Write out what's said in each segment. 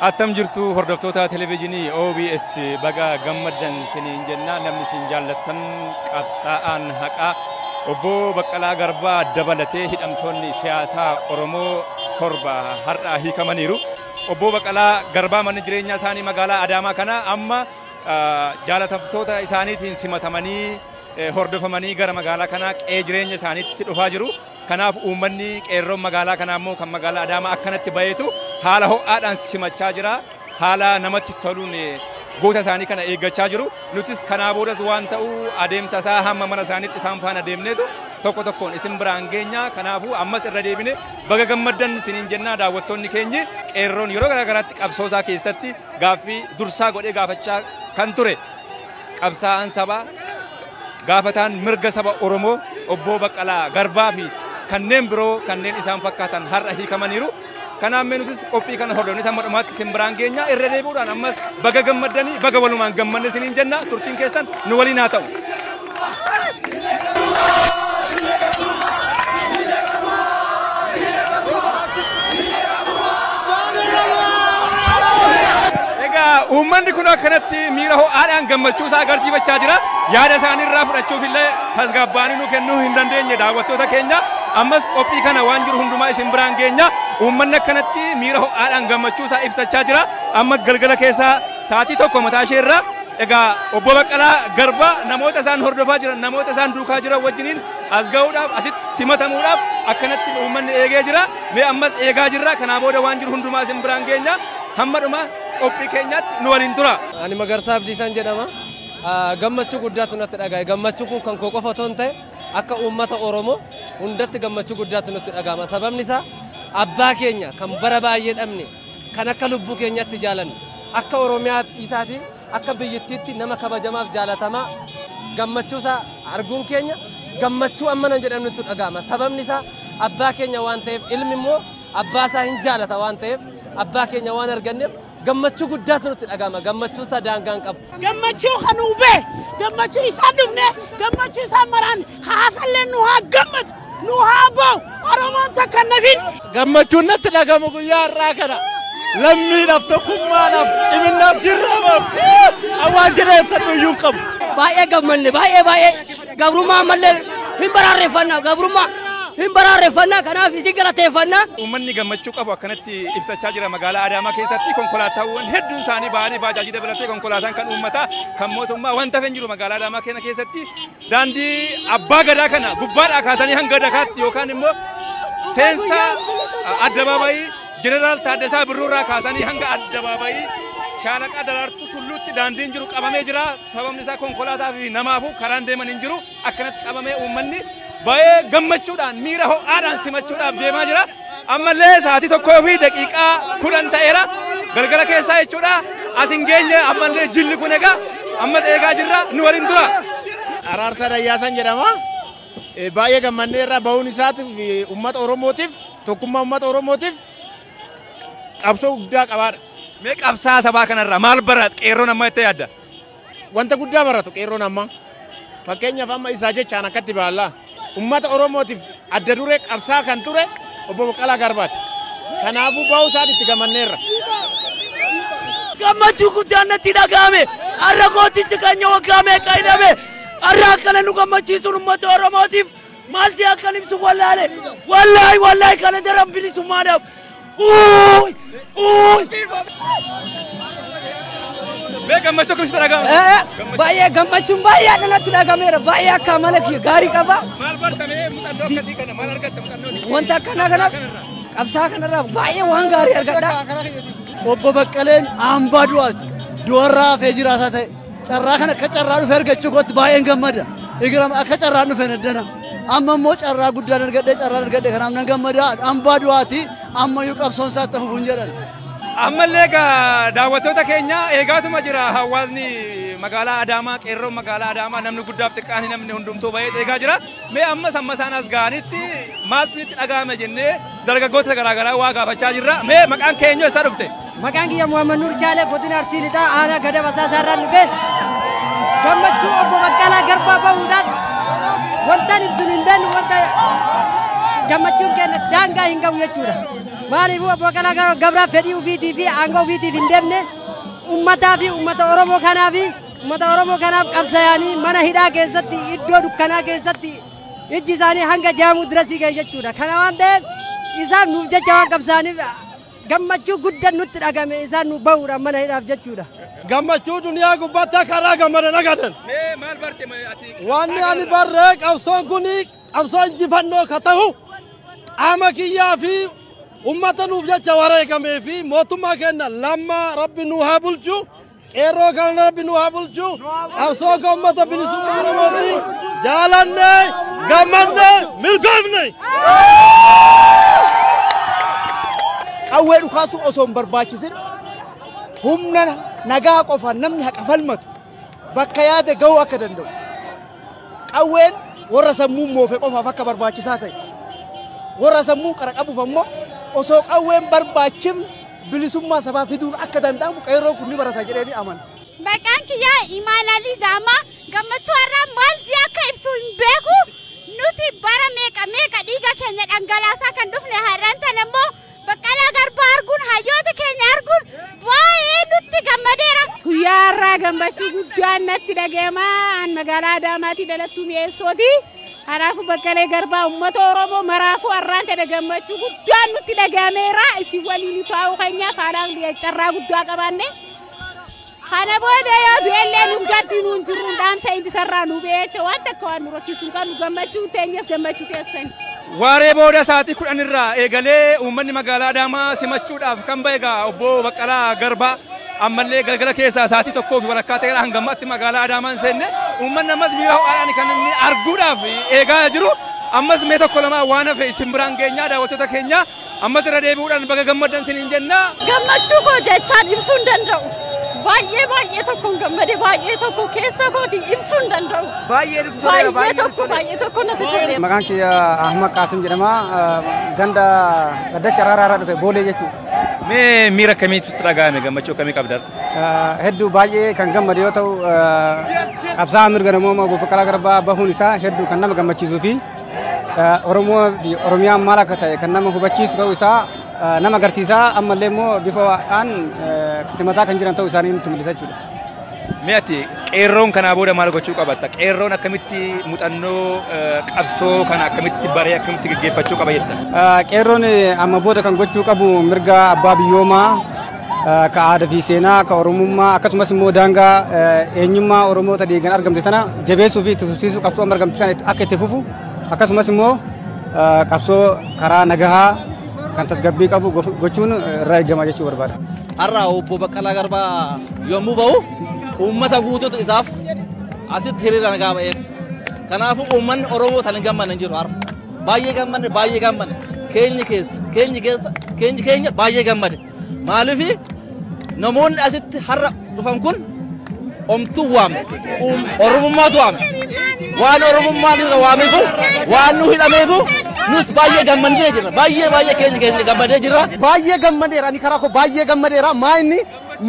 Attam jirtu hordoftoota televezyiinii OBS baga gammaddan siniin jenna namni sin jaallattan qabsaa'aan haqaa obbo Baqqalaa Garbaa dabalatee hidhamtoonni siyaasaa Oromoo torba har'a hiikamaniiru. Obbo Baqqalaa Garbaa manni jireenyaa isaanii magaalaa Adaamaa kana amma jaalatamtoota isaaniitiin simatamanii hordofamanii gara magaalaa kanaa qe'ee jireenya isaaniitti dhufaa jiru. Kanaaf uummanni qeerroon magaalaa kanaa immoo kan magaalaa Adaamaa akkanatti baheetu haala ho'aadhaan simachaa jira. Haala namatti toluun goota isaanii kana eeggachaa jiru. Nutis kanaa boodas waan ta'u adeemsa isaa hamma mana isaaniitti isaan faana deemneetu tokko tokkoon isin biraan geenya. Kanaafuu ammas irra deebine baga gammaddan siniin jennaa daawwattoonni keenyi qeerroon yeroo garaagaraatti qabsoosaa keessatti gaaffii dursaa godhee gaafachaa kan ture. Qabsaa'aan sabaa gaafataan mirga saba Oromoo obbo Baqqalaa Garbaa fi kanneen biroo kanneen isaan fakkaatan har'a hiikamaniiru. Kanaaf nutis qophii kana hordofne hamma dhumaatti isin biraan geenya irra deebi'uudhaan ammas baga gammaddanii baga walumaan gammanne siniin jenna. Turtiin keessan nu waliin haa ta'u. Uummanni kun akkanatti miira ho'aadhaan gammachuu isaa agarsiifachaa jira. Yaada isaanii irraa fudhachuuf illee tasgabbaanii nu kennuu hin dandeenye daawwattoota keenya. Ammas qophii kana waan jiru hundumaa isin biraan geenya. Uummanni akkanatti miira ho'aadhaan gammachuu isaa ibsachaa jira. Amma galgala keessaa sa'aatii tokko mataa ishee irraa egaa obbo Baqqalaa Garbaa namoota isaan hordofaa jiran namoota isaan duukaa jiran wajjiniin as ga'uudhaaf asitti simatamuudhaaf akkanatti uummanni eegee jira. Mee ammas eegaa jirra. Kanaa booda waan jiru hundumaa isin biraan geenya. Hamma dhuma qophii keenyatti nu waliin tura. Ani Magarsaa Abdiisaan jedhama. Gammachuu guddaatu natti dhaga'e. Gammachuun kun kan koo qofa otoo hin ta'e akka uummata Oromoo hundatti gammachuu guddaatu natti dhaga'ama. Sababni isaa abbaa keenya kan bara baay'ee dhabne kan akka lubbuu keenyatti jaalanne akka Oromiyaa isaati akka biyyattiitti nama kabajamaaf jaalatamaa gammachuu isaa arguun keenya gammachuu amma nan jedhamu natti dhaga'ama. Sababni isaa abbaa keenya waan ta'eef ilmi immoo abbaa isaa hin jaalata waan ta'eef abbaa keenya waan arganneef gammachuu guddaatu nutti dhaga'ama. Gammachuun isaa daangaan qabu. Gammachuu kan hubee gammachuu isaa dhufne gammachuu isaa maraan haafallee nu haa gammatu nu haa ba'u Oromoon takka nafin. Gammachuun natti dhaga'amu guyyaa har'aa kana lammiidhaaf tokkummaadhaaf ciminnaaf jirramaaf awwaan jireessa nuyyuu qabu. Baay'ee gammanne baay'ee gabrummaa ammallee hin baraarreeffannaa gabrummaa. hin baraarreeffannaa kanaaf isin galateeffannaa. Uummanni gammachuu qabu akkanatti ibsachaa jira magaalaa Adaamaa keessatti konkolaataawwan hedduun isaanii ba'anii baajaajii dabalatee konkolaataan kan uummataa kan mootummaa wanta hin jiru magaalaa Adaamaa keenya keessatti daandii abbaa gadaa kana gubbaadhaa kaasanii hanga dakaatti yookaan immoo seensaa addabaabayii Jeneraal Taaddasaa Birruurraa kaasanii hanga addabaabayii Shaalaqa Daraartuu Tulluutti daandiin jiru qabamee jira. Sababni isaa konkolaataa fi namaafuu karaan deeman hin jiru. Akkanatti qabamee uummanni baay'ee gammachuudhaan miira ho'aadhaan simachuudhaaf deemaa jira. Ammallee sa'aatii tokkoo fi daqiiqaa 10 ta'eera galgala keessaa jechuudha. As hin geenye ammallee jilli kun egaa ammas eegaa jirra nu waliin tura. Araarsaa Dayyaasan jedhama. Baay'ee gammannee irraa bahuun isaatiif uummata Oromootiif tokkummaa uummata Oromootiif qabsoo guddaa qabaadha. Mee qabsaa sabaa kanarraa maal barata qeerroon amma itti yaadda? Wanta guddaa baratu qeerroon amma. Fakkeenyaaf amma isaa jechaan akkatti baallaa. Uummata Oromootiif adda duree qabsaa kan ture obbo Baqqalaa Garbaati. Kanaafuu bahuu isaatti itti gammanneerra. Gammachuu guddaan natti dhaga'ame. Har'a gootichi keenya waggaa meeqa hidhame. Har'a akkana nu gammachiisuun uummata Oromootiif maalti akkan ibsu wallaale. Wallaahi kana daran bilisummaadhaaf. Mee gammachuu akkamitti dhaga'ama? Baay'ee gammachuun baay'ee natti dhagameera. Baay'ee akka amala gaarii qaba. Maal bartamee muuxannoo akkasii kana maal argatta muuxannoo? Wanta akkanaa kanaaf qabsaa kanarraa baay'ee waan gaarii argadha. Obbo Baqqaleen hambaa du'aati. Du'arraa hafee jiraataa ta'e. Carraa kana akka carraa dhufee argachuu kootti baay'een gammada. Egaa akka carraa dhufee naddana. Amma immoo carraa guddaan argadhee kanaaf nan gammada. Hambaa du'aati. Ammayyuu qabsoon isaa itti fufuun jedhan. Ammallee egaa daawwattoota keenya eegaatuma jira hawaasni magaalaa Adaamaa qeerroon magaalaa Adaamaa namni guddaaf xiqqaan namni hundumtuu bahee eegaa jira. Mee amma isaan as ga'anitti maaltu itti dhaga'ame jennee dargaggoota garaagaraa waa gaafachaa jirra. Mee maqaan keenya eessaa dhufte? Maqaan kiyya Muhammad Nuur Shaalee godina Arsii Lixaa aanaa Gada Basaasaa irraan dhufe gammachuu obbo Baqqalaa Garbaa bahuudhaan wanta ibsuun hin beeknu gammachuun keenya daangaa hin qabu jechuudha. Maaliifuu obbo Baqqalaa Garbaa fedhii ofiitii fi aangoo ofiitiif hin deemne uummataa fi uummata Oromoo kanaaf qabsaa'anii mana hidhaa keessatti iddoo dukkanaa keessatti ijji isaanii hanga jaamuu dirasii ga'e jechuudha. Kana waan ta'eef isaan nuuf jecha waan qabsaa'aniif gammachuu guddaan nutti dhagame isaan nu bahuudhaan mana hidhaaf jechuudha. Gammachuu duniyaa gubbaatti karaa gammadan agadan. Wanni ani barree qabsoon kun qabsoo injifannoo ka ta'u qaama kiyyaa fi ummata nuuf jecha wareegamee fi mootummaa keenya lammaa rabbi nu haa bulchu qeerroo kana rabbi nu haa bulchu qabsoo ka ummata bilisummaa Oromooti jaalanne gammanne milkoofne. Qawwee dhukaasuu osoo hin barbaachisin humna nagaa qofa namni haqa falmatu bakka yaade ga'uu akka danda'u qawween warra sammuu moofe qofaaf akka barbaachisaa ta'e warra sammuu qara qabuuf ammoo osoo qawween barbaachifne bilisummaa sabaa fiduun akka danda'amu qeerroo kun ni barata jedhanii amana. Maqaan kiyyaa Imaanalii Zaamaa gammachuu har'aa maal jee akka ibsu hin beeku nuti bara meeqa dhiiga keenya dhangalaasaa kan dhufne har'aan tan ammoo Baqqalaa Garbaa arguun hayyoota keenya arguun baay'ee nutti gammadeera. Guyyaa har'aa gammachuu guddaan natti dhaga'ama magaalaa Adaamaatii dhalattuu mi'eessooti. Kanaafuu Baqqalaa Garbaa uummata Oromoo maraafuu har'aan ta'e gammachuu guddaan nutti dhaga'ameera. Isin waliin taa'uu keenya faadhaan carraa guddaa qabaanne. Kana booda yoo du'ellee nu gaddi nuun jirru dhaamsa inti sarraa nu beecha waan takka waan nu rakkisuun kan nu gammachuu teenyas gammachuu keessan. Waaree booda sa'aatii 10 irraa eegalee uummanni magaalaa Adaamaa simachuudhaaf kan ba'e egaa obbo Baqqalaa Garbaa ammallee galgala keessaa sa'aatii 1 fi walakkaa ta'eera hanga ammaatti magaalaa Adaamaan seenne uummanni ammas miira ho'aadhaan kan inni arguudhaaf eegaa jiru ammas mee tokko lama waan hafe isin biraan geenyaa daawwattoota keenya ammas irra deebi'uudhaan baga gammaddan isiniin jenna. Gammachuu koo jechaan ibsuu hin danda'u. Baay'ee tokko gammade baay'ee tokko keessa kooti ibsuu hin danda'u. Baay'ee tokko natti tole. Maqaan kiyya Ahmad Qaasim jedhama. Ganda gaddacha Araaraarraa dhufe Boolee jechuudha. Mee miira akkamiitu dhaga'ame gammachuu akkamii qabda? Hedduu baay'ee kan gammade yoo ta'u qabsaa'aa mirga namooma obbo Baqqalaa Garbaa bahuun isaa hedduu kan nama gammachiisuu fi Oromoo fi Oromiyaan maal akka ta'e kan nama hubachiisu ta'uu isaa nama agarsiisaa ammallee immoo bifa waan simataa kan jiran ta'uu isaanii nutti mul'isa jechuudha. Mee ati qeerroon kanaa booda maal gochuu qabatta? Qeerroon akkamitti muuxannoo qabsoo kana akkamitti baree akkamitti gaggeeffachuu qaba jetta? Qeerroon amma booda kan gochuu qabu mirga abbaa biyyoomaa ka aadaa fi seenaa ka oromummaa akkasumas immoo daangaa eenyummaa Oromoota dhiigaan argamte tana jabeessuu fi itti fufsiisuu qabsoo amma argamte kana akka itti fufu akkasumas immoo qabsoo karaa nagahaa kan tasgabbii qabu gochuun irraa eegama jechuu barbaada. Har'a obbo Baqqalaa Garbaa yommuu ba'u uummata guutuutu isaaf asitti hiriira nagaa ba'eef. Kanaafuu uummanni Oromoo tan hin gammanne hin jiru har'a. Baay'ee gammanne keenyi keenya baay'ee gammade. Maaliif namoonni asitti har'a dhufan kun omtuu waame Oromummaatu waame. Waan Oromummaan isa waameefu waan nu hidhameefu nus baay'ee gammadee jirra. Baay'ee keenya gammadee jirra. Baay'ee gammadeera ani karaa koo baay'ee gammadeera maa inni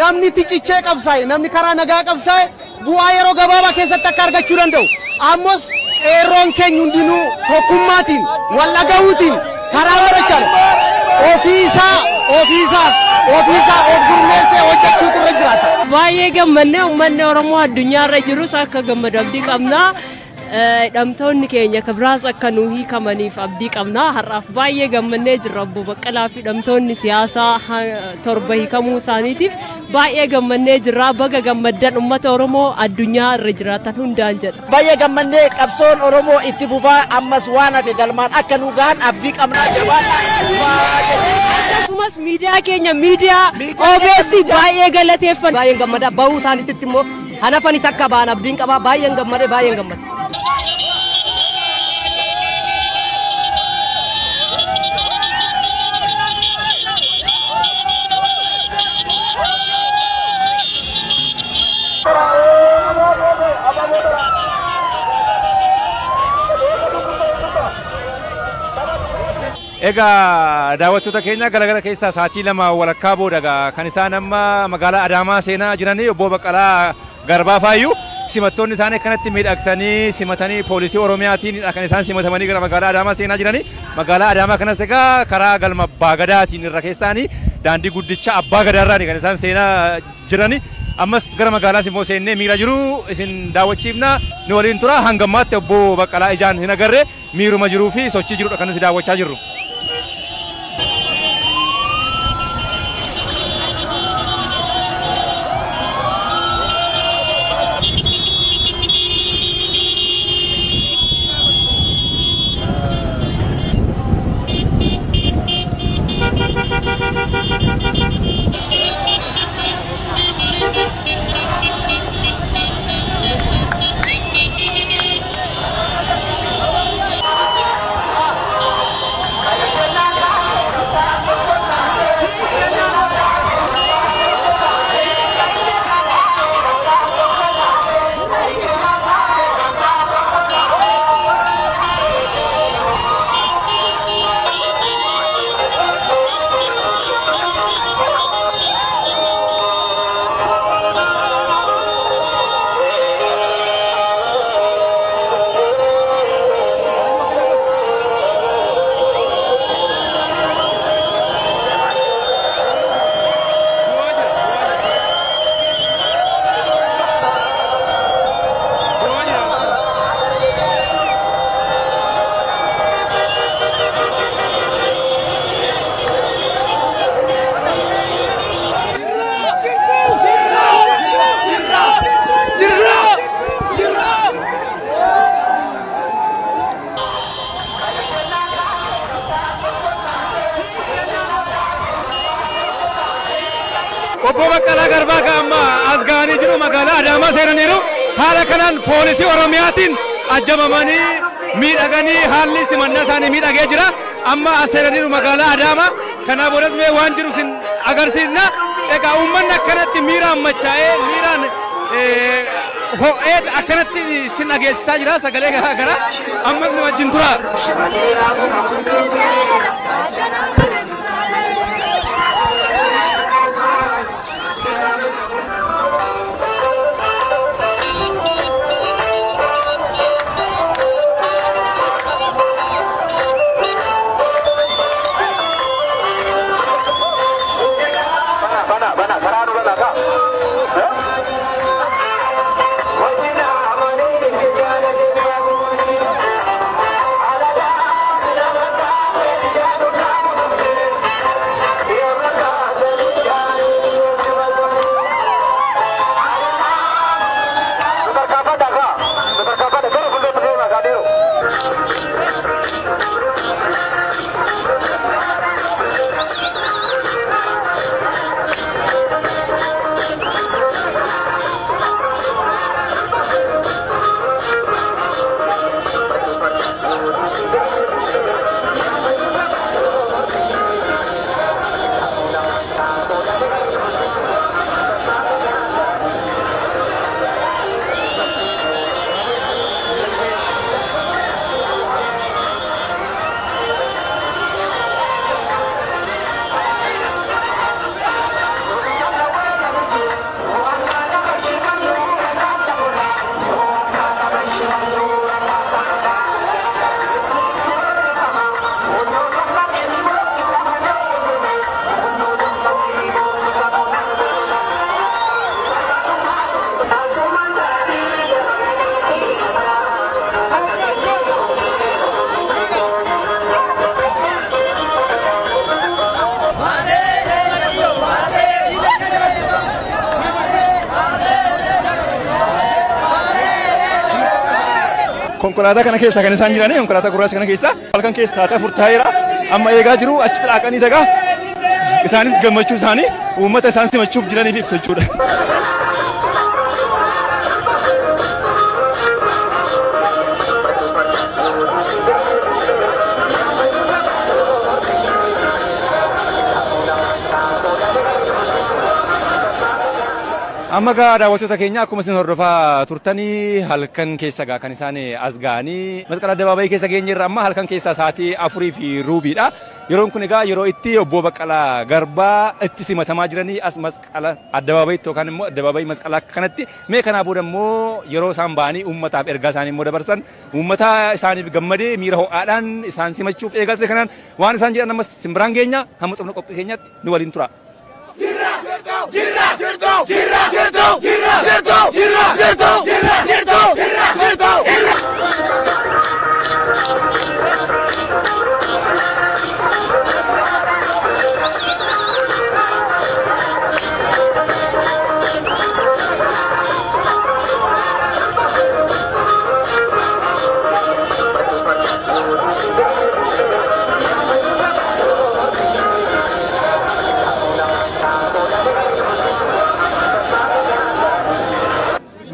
namni ticcichee qabsaa'e namni karaa nagaa qabsaa'e bu'aa yeroo gabaabaa keessatti akka argachuu danda'u. Ammas qeerroon keenya hundinuu tokkummaatiin wal dhaga'uutiin karaa barachaadha. Ofiisaa of gurmeessee hojjechuutu irra jiraata. Baay'ee gammannee uummanni Oromoo addunyaarra jirus akka gammadu abdii qabna. Hidhamtoonni keenya kabiraas akka nuu hiikamaniif abdii qabna. Har'aaf baay'ee gammannee jirra obbo Baqqalaa fi hidhamtoonni siyaasaa 7 hiikamuu isaaniitiif baay'ee gammannee jirra. Baga gammaddan uummata Oromoo addunyaa irra jiraatan hundaan jedha. Baay'ee gammannee qabsoon Oromoo itti fufaa ammas waan hafe galmaan akka nu gahan abdii qabna jabaadha. Akkasumas miidiyaa keenya miidiyaa OBS baay'ee galateeffanna. Baay'ee gammada bahuu isaaniitti immoo hanafanis akka ba'an abdiin qaba baay'een gammade. Egaa daawwattoota keenya galgala keessaa sa'aatii 2 walakkaa booda kan isaan amma magaalaa Adaamaa seenaa jiranii obbo Baqqalaa Garbaa faayyuu simattoonni isaanii akkanatti miidhagsanii simatanii poolisii Oromiyaatiin kan isaan simatamanii gara magaalaa Adaamaa seenaa jiranii. Magaalaa Adaamaa kanas egaa karaa galma Abbaa Gadaatiin irra keessaanii daandii guddicha Abbaa Gadaarraani kan isaan seenaa jiranii. Ammas gara magaalaa immoo seennee miira jiru isin daawwachiifna ni waliin tura hanga ammaatti obbo Baqqalaa ijaan hin agarre miiruma jiruu fi sochii jirudha kan nuti daawwachaa jirru. Obbo Baqqalaa Garbaa kan amma as ga'anii jiru magaalaa Adaamaa seenaniiru haala kanaan poolisii Oromiyaatiin ajjabamanii miidhaganii haalli simannaa isaanii miidhagee jira. Amma as seenaniiru magaalaa Adaamaa kanaaf boodas mee waan jiru sin agarsiisna. Egaa uummanni akkanatti miiraan machaa'ee miiraan ho'ee akkanatti sin dhageessisaa jira sagalee garaa garaa ammas nu wajjin tura. Konkolaataa kana keessa kan isaan jiranii konkolaataa gurraacha kana keessa halkan keessa taatee furtaa'eera amma eegaa jiru achitti dhaaqanii tagaa isaanis gammachuu isaanii uummata isaan simachuuf jiraniif ibsu jechuudha. Amma gaa daawwattoota keenya akkuma isin hordofaa turtanii halkan keessa gaa kan isaan as ga'anii masqala addabaabayii keessa geenye irra amma halkan keessa sa'aatii 4:00 yeroon kun egaa yeroo itti obbo Baqqalaa Garbaa itti simatamaa jiranii as masqala addabaabayiitti yookaan immoo addabaabayii masqalaa kanatti mee kanaa booda immoo yeroo isaan ba'anii uummataaf ergaa isaanii immoo dabarsan uummata isaaniif gammadee miira ho'aadhaan isaan simachuuf eegalte kanaan waan isaan jedhan ammas simbiraan keenya hamma xumura qophii keenyatti nu waliin tura.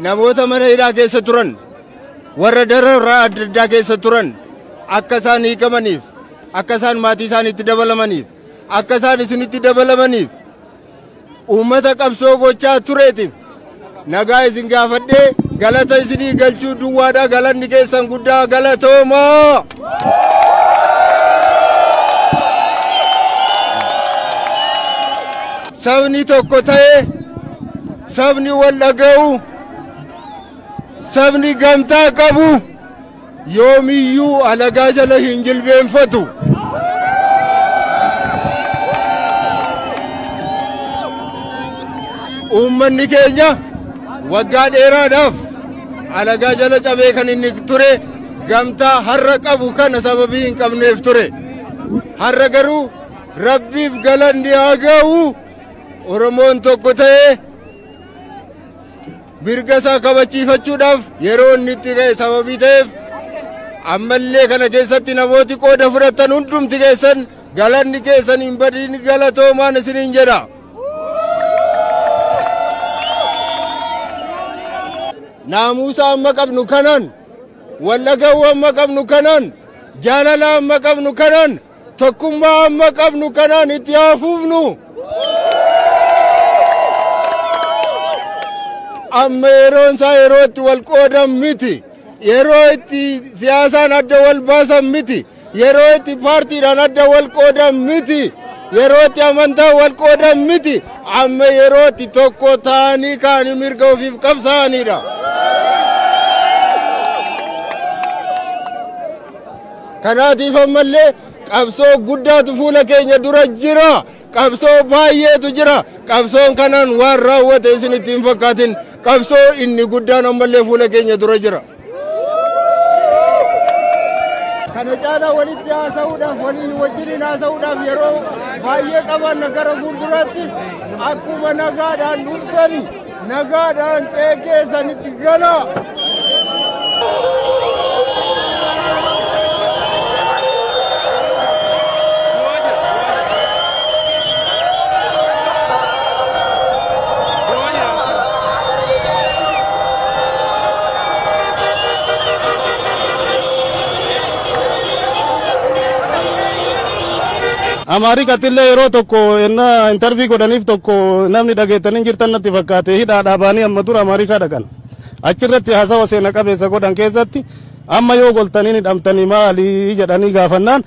namoota mana hidhaa keessa turan warra dararraa adda addaa keessa turan akka isaan hiikamaniif akka isaan maatii isaaniitti dabalamaniif akka isaan isinitti dabalamaniif uummata qabsoo gochaa tureetiif nagaa isin gaafadhee galata isinii galchuu duwwaadhaa galanni keessan guddaa galatoomaa. sabni tokko ta'ee sabni wal dhaga'u sabni gamtaa qabu yoomiyyuu alagaa jala hin jilbeenfatu. uummanni keenya waggaa dheeraadhaaf alagaa jala cabee kan inni ture gamtaa har'a qabu kana sababii hin qabneef ture. har'a garuu rabbiif galanni haa ga'u. Oromoon tokko ta'ee mirga isaa kabachiifachuudhaaf yeroo inni itti ga'e sababii ta'eef ammallee kana keessatti namooti qooda fudhatan hundumti keessan galanni keessan hin badin galatoomaan isiniin jedha. naamusa amma qabnu kanan wallagawwa amma qabnu kanan jaalala amma qabnu kanan tokkummaa amma qabnu kanan itti hafuufnu. amma yeroon isaa yeroo itti wal qoodan miti yeroo itti siyaasaan adda wal baasan miti yeroo itti paartiidhaan adda wal qoodan miti yeroo itti amantaan wal qoodan miti amma yeroo itti tokko ta'anii kaanii mirga ofiif qabsaa'anidha. kanaatiif ammallee qabsoo guddaatu fuula keenya dura jira. qabsoo baay'eetu jira. qabsoon kanaan waan raawwate isin ittiin fakkaatin qabsoo inni guddaan ammallee fuula keenya dura jira. kana caalaa walitti haasa'uudhaaf waliin wajjiniin haasa'uudhaaf yeroo baay'ee qaban gara fuulduraatti akkuma nagaadhaan dhuftani nagaadhaan qeeqeessanitti gala. Amaarii katillee yeroo tokko ennaa intarvii godhaniif tokko namni dhageettanii jirtan natti fakkaate hidhaadhaa baanii amma dura Ameerikaa dhaqan achirratti haasawa seena qabeessa godhan keessatti amma yoo goltanii hidhamtanii maali jedhanii gaafannaan